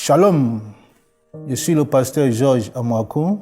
Shalom, je suis le pasteur Georges Amouakou.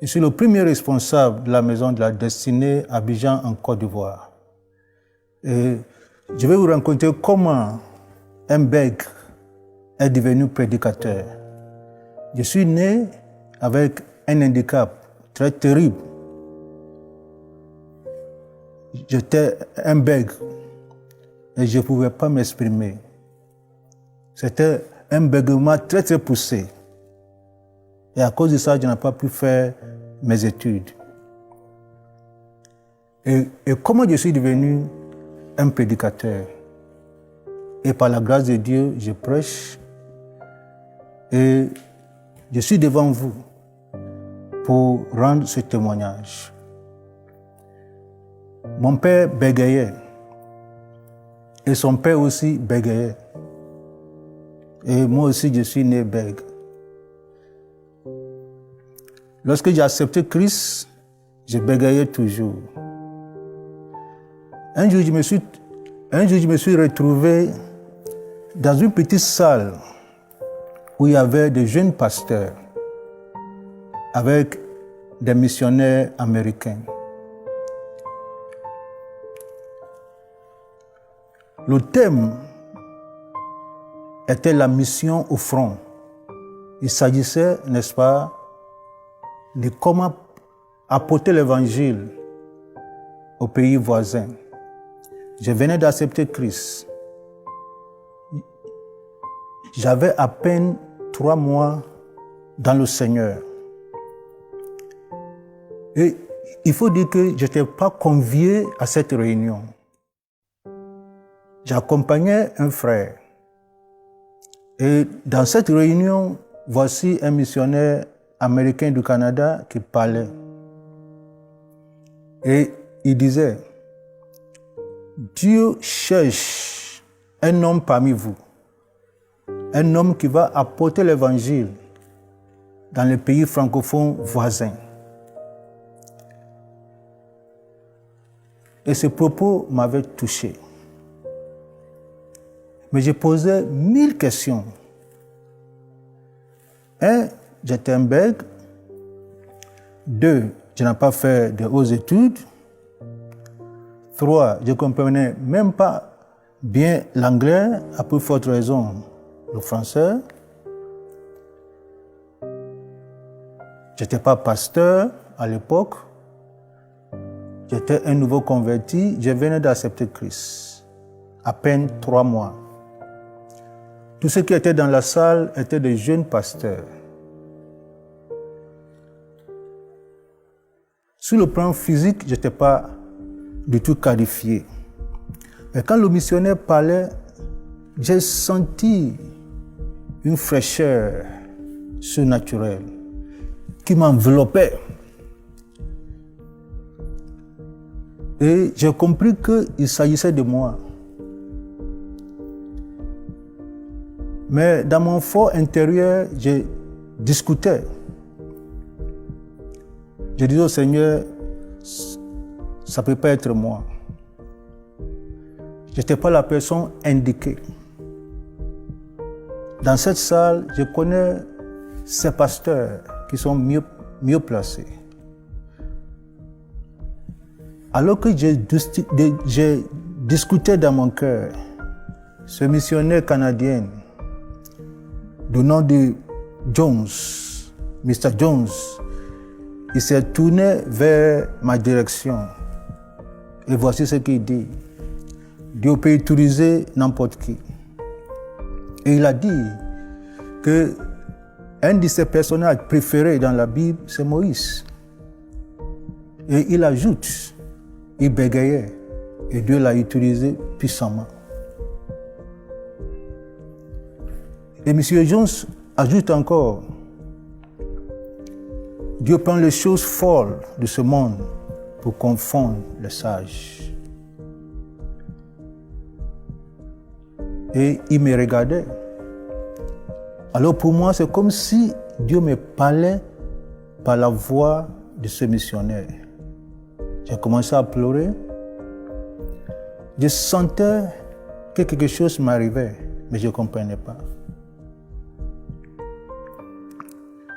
Je suis le premier responsable de la Maison de la Destinée à Abidjan en Côte d'Ivoire. Et je vais vous raconter comment un bègue est devenu prédicateur. Je suis né avec un handicap très terrible. J'étais un bègue et je ne pouvais pas m'exprimer. C'était un bégaiement très très poussé. Et à cause de ça, je n'ai pas pu faire mes études. Et comment je suis devenu un prédicateur? Et par la grâce de Dieu, je prêche. Et je suis devant vous pour rendre ce témoignage. Mon père bégayait. Et son père aussi bégayait. Et moi aussi, je suis né bègue. Lorsque j'ai accepté Christ, je bégayais toujours. Un jour, je me suis retrouvé dans une petite salle où il y avait des jeunes pasteurs avec des missionnaires américains. Le thème était la mission au front. Il s'agissait, n'est-ce pas, de comment apporter l'évangile aux pays voisins. Je venais d'accepter Christ. J'avais à peine 3 mois dans le Seigneur. Et il faut dire que je n'étais pas convié à cette réunion. J'accompagnais un frère. Et dans cette réunion, voici un missionnaire américain du Canada qui parlait. Et il disait, Dieu cherche un homme parmi vous, un homme qui va apporter l'évangile dans les pays francophones voisins. Et ce propos m'avait touché. Mais je posais 1000 questions. 1, j'étais un bègue. 2, je n'ai pas fait de hautes études. 3, je ne comprenais même pas bien l'anglais, à plus forte raison le français. Je n'étais pas pasteur à l'époque. J'étais un nouveau converti. Je venais d'accepter Christ. À peine 3 mois. Tous ceux qui étaient dans la salle étaient des jeunes pasteurs. Sur le plan physique, je n'étais pas du tout qualifié. Mais quand le missionnaire parlait, j'ai senti une fraîcheur surnaturelle qui m'enveloppait. Et j'ai compris qu'il s'agissait de moi. Mais dans mon fort intérieur, je discutais. Je disais au Seigneur, ça ne peut pas être moi. Je n'étais pas la personne indiquée. Dans cette salle, je connais ces pasteurs qui sont mieux placés. Alors que j'ai discuté dans mon cœur, ce missionnaire canadien, du nom de Jones, Mr. Jones, il s'est tourné vers ma direction. Et voici ce qu'il dit. Dieu peut utiliser n'importe qui. Et il a dit que un de ses personnages préférés dans la Bible, c'est Moïse. Et il ajoute, il bégayait. Et Dieu l'a utilisé puissamment. Et M. Jones ajoute encore, Dieu prend les choses folles de ce monde pour confondre les sages. Et il me regardait. Alors pour moi, c'est comme si Dieu me parlait par la voix de ce missionnaire. J'ai commencé à pleurer. Je sentais que quelque chose m'arrivait, mais je ne comprenais pas.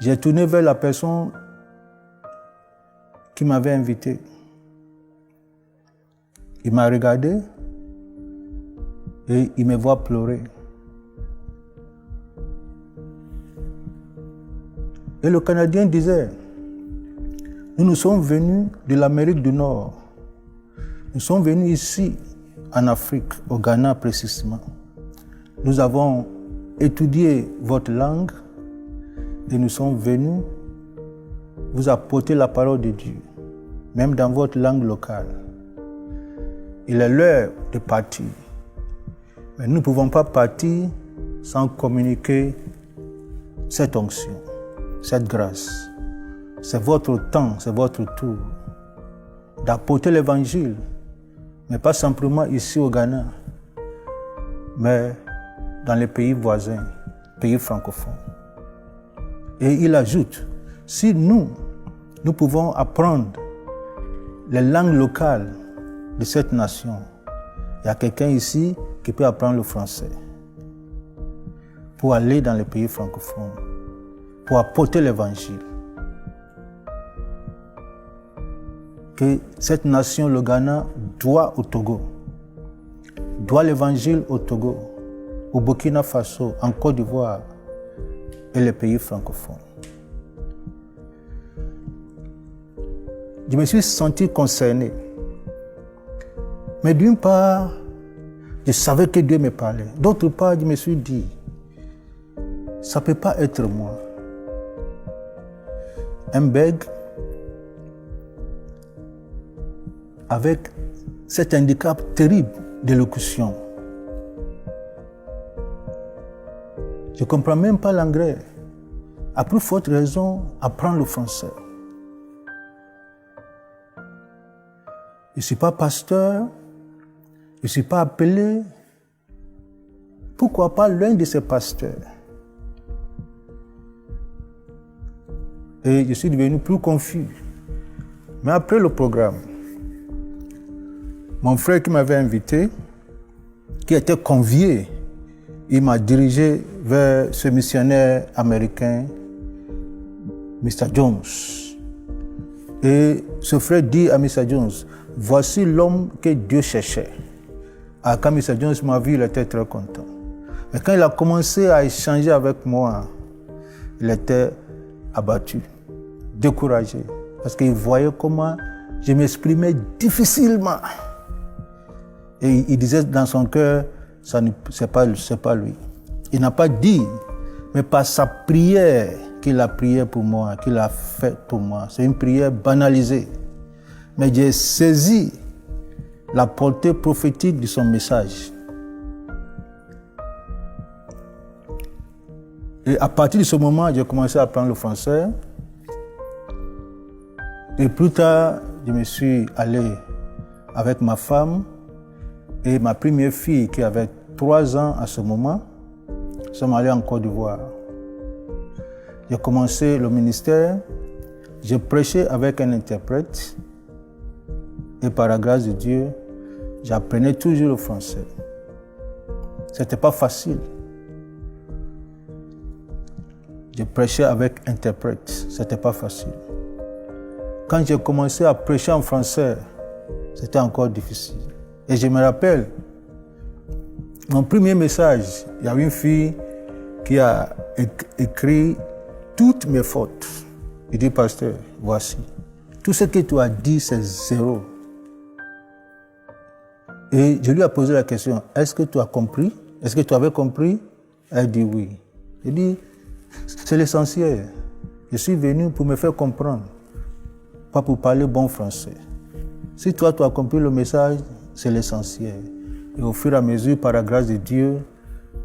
J'ai tourné vers la personne qui m'avait invité. Il m'a regardé et il me voit pleurer. Et le Canadien disait, nous sommes venus de l'Amérique du Nord. Nous sommes venus ici, en Afrique, au Ghana précisément. Nous avons étudié votre langue et nous sommes venus vous apporter la parole de Dieu, même dans votre langue locale. Il est l'heure de partir. Mais nous ne pouvons pas partir sans communiquer cette onction, cette grâce. C'est votre temps, c'est votre tour d'apporter l'évangile, mais pas simplement ici au Ghana, mais dans les pays voisins, pays francophones. Et il ajoute, si nous pouvons apprendre les langues locales de cette nation, il y a quelqu'un ici qui peut apprendre le français pour aller dans les pays francophones, pour apporter l'évangile. Que cette nation, le Ghana, doit au Togo, doit l'évangile au Togo, au Burkina Faso, en Côte d'Ivoire et les pays francophones. Je me suis senti concerné. Mais d'une part, je savais que Dieu me parlait. D'autre part, je me suis dit, ça ne peut pas être moi. Un bègue avec cet handicap terrible d'élocution. Je ne comprends même pas l'anglais. À plus forte raison, apprendre le français. Je ne suis pas pasteur, je ne suis pas appelé. Pourquoi pas l'un de ces pasteurs? Et je suis devenu plus confus. Mais après le programme, mon frère qui m'avait invité, qui était convié, il m'a dirigé vers ce missionnaire américain, Mr. Jones. Et ce frère dit à Mr. Jones, voici l'homme que Dieu cherchait. Ah, quand Mr. Jones m'a vu, il était très content. Mais quand il a commencé à échanger avec moi, il était abattu, découragé, parce qu'il voyait comment je m'exprimais difficilement. Et il disait dans son cœur, c'est pas lui. Il n'a pas dit, mais par sa prière qu'il a prié pour moi, qu'il a fait pour moi. C'est une prière banalisée. Mais j'ai saisi la portée prophétique de son message. Et à partir de ce moment, j'ai commencé à apprendre le français. Et plus tard, je me suis allé avec ma femme et ma première fille qui avait 3 ans à ce moment. Nous sommes allés en Côte d'Ivoire. J'ai commencé le ministère. J'ai prêché avec un interprète. Et par la grâce de Dieu, j'apprenais toujours le français. C'était pas facile. Je prêchais avec interprète. C'était pas facile. Quand j'ai commencé à prêcher en français, c'était encore difficile. Et je me rappelle, mon premier message, il y avait une fille qui a écrit toutes mes fautes. Il dit, pasteur, voici. Tout ce que tu as dit, c'est 0. Et je lui ai posé la question, est-ce que tu as compris? Est-ce que tu avais compris? Elle dit oui. Il dit, c'est l'essentiel. Je suis venu pour me faire comprendre, pas pour parler bon français. Si toi, tu as compris le message, c'est l'essentiel. Et au fur et à mesure, par la grâce de Dieu,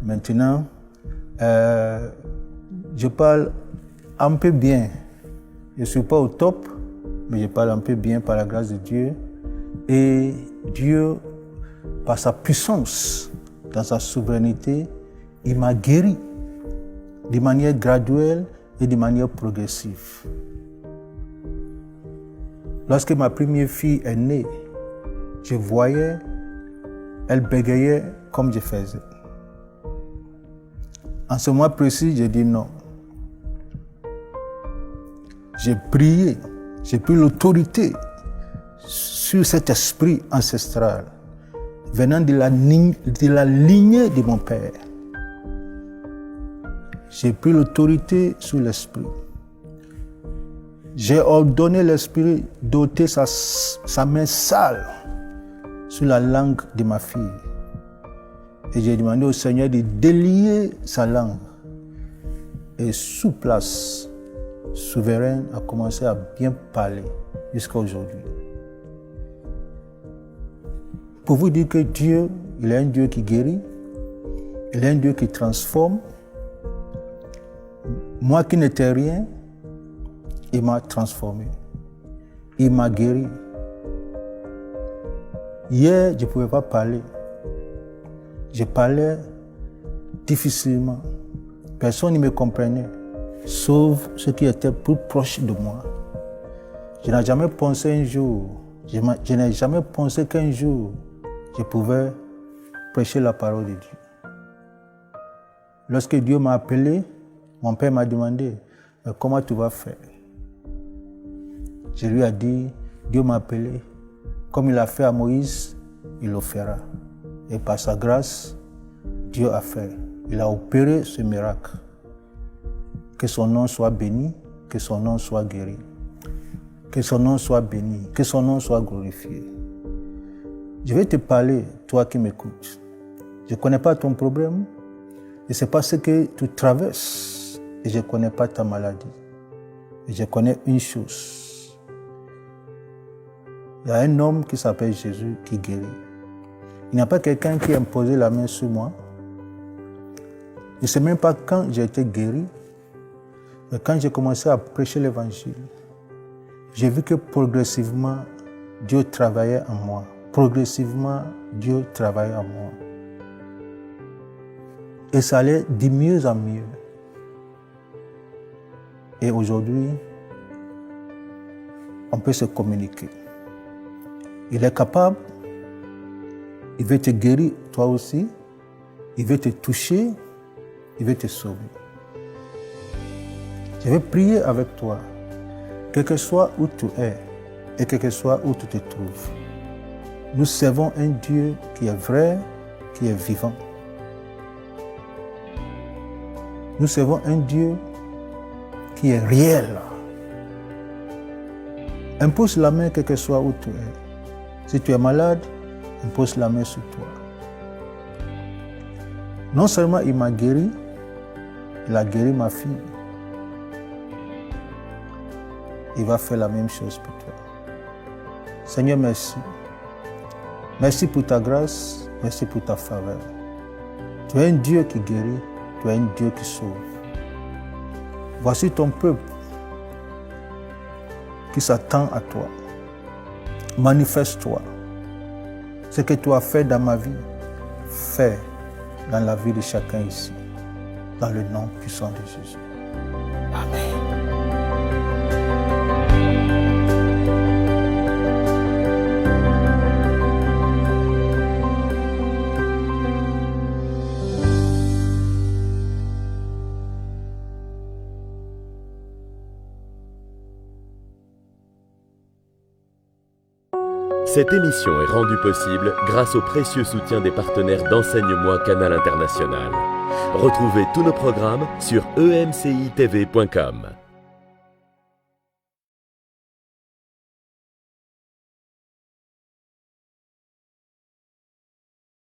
maintenant, je parle un peu bien. Je ne suis pas au top, mais je parle un peu bien par la grâce de Dieu. Et Dieu, par sa puissance, dans sa souveraineté, il m'a guéri de manière graduelle et de manière progressive. Lorsque ma première fille est née, je voyais, elle bégayait comme je faisais. En ce moment précis, j'ai dit non. J'ai prié, j'ai pris l'autorité sur cet esprit ancestral venant de la lignée de mon père. J'ai pris l'autorité sur l'esprit. J'ai ordonné l'esprit d'ôter sa main sale sur la langue de ma fille. Et j'ai demandé au Seigneur de délier sa langue. Et sous place, souveraine, a commencé à bien parler jusqu'à aujourd'hui. Pour vous dire que Dieu, il est un Dieu qui guérit, il est un Dieu qui transforme. Moi qui n'étais rien, il m'a transformé. Il m'a guéri. Hier, je ne pouvais pas parler. Je parlais difficilement. Personne ne me comprenait, sauf ceux qui étaient plus proches de moi. Je n'ai jamais pensé un jour, je n'ai jamais pensé qu'un jour, je pouvais prêcher la parole de Dieu. Lorsque Dieu m'a appelé, mon père m'a demandé, mais comment tu vas faire? Je lui ai dit, Dieu m'a appelé, comme il a fait à Moïse, il le fera. Et par sa grâce, Dieu a fait. Il a opéré ce miracle. Que son nom soit béni, que son nom soit guéri. Que son nom soit béni, que son nom soit glorifié. Je vais te parler, toi qui m'écoutes. Je ne connais pas ton problème. Je ne sais pas ce que tu traverses. Et je ne connais pas ta maladie. Et je connais une chose. Il y a un homme qui s'appelle Jésus qui guérit. Il n'y a pas quelqu'un qui a imposé la main sur moi. Je ne sais même pas quand j'ai été guéri. Mais quand j'ai commencé à prêcher l'évangile, j'ai vu que progressivement, Dieu travaillait en moi. Progressivement, Dieu travaillait en moi. Et ça allait de mieux en mieux. Et aujourd'hui, on peut se communiquer. Il est capable, il veut te guérir, toi aussi, il veut te toucher, il veut te sauver. Je vais prier avec toi, quel que soit où tu es et quel que soit où tu te trouves. Nous servons un Dieu qui est vrai, qui est vivant. Nous servons un Dieu qui est réel. Impose la main quel que soit où tu es. Si tu es malade, impose la main sur toi. Non seulement il m'a guéri, il a guéri ma fille. Il va faire la même chose pour toi. Seigneur, merci. Merci pour ta grâce, merci pour ta faveur. Tu es un Dieu qui guérit, tu es un Dieu qui sauve. Voici ton peuple qui s'attend à toi. Manifeste-toi. Ce que tu as fait dans ma vie, fais dans la vie de chacun ici. Dans le nom puissant de Jésus. Amen. Cette émission est rendue possible grâce au précieux soutien des partenaires d'Enseigne-moi Canal International. Retrouvez tous nos programmes sur emcitv.com.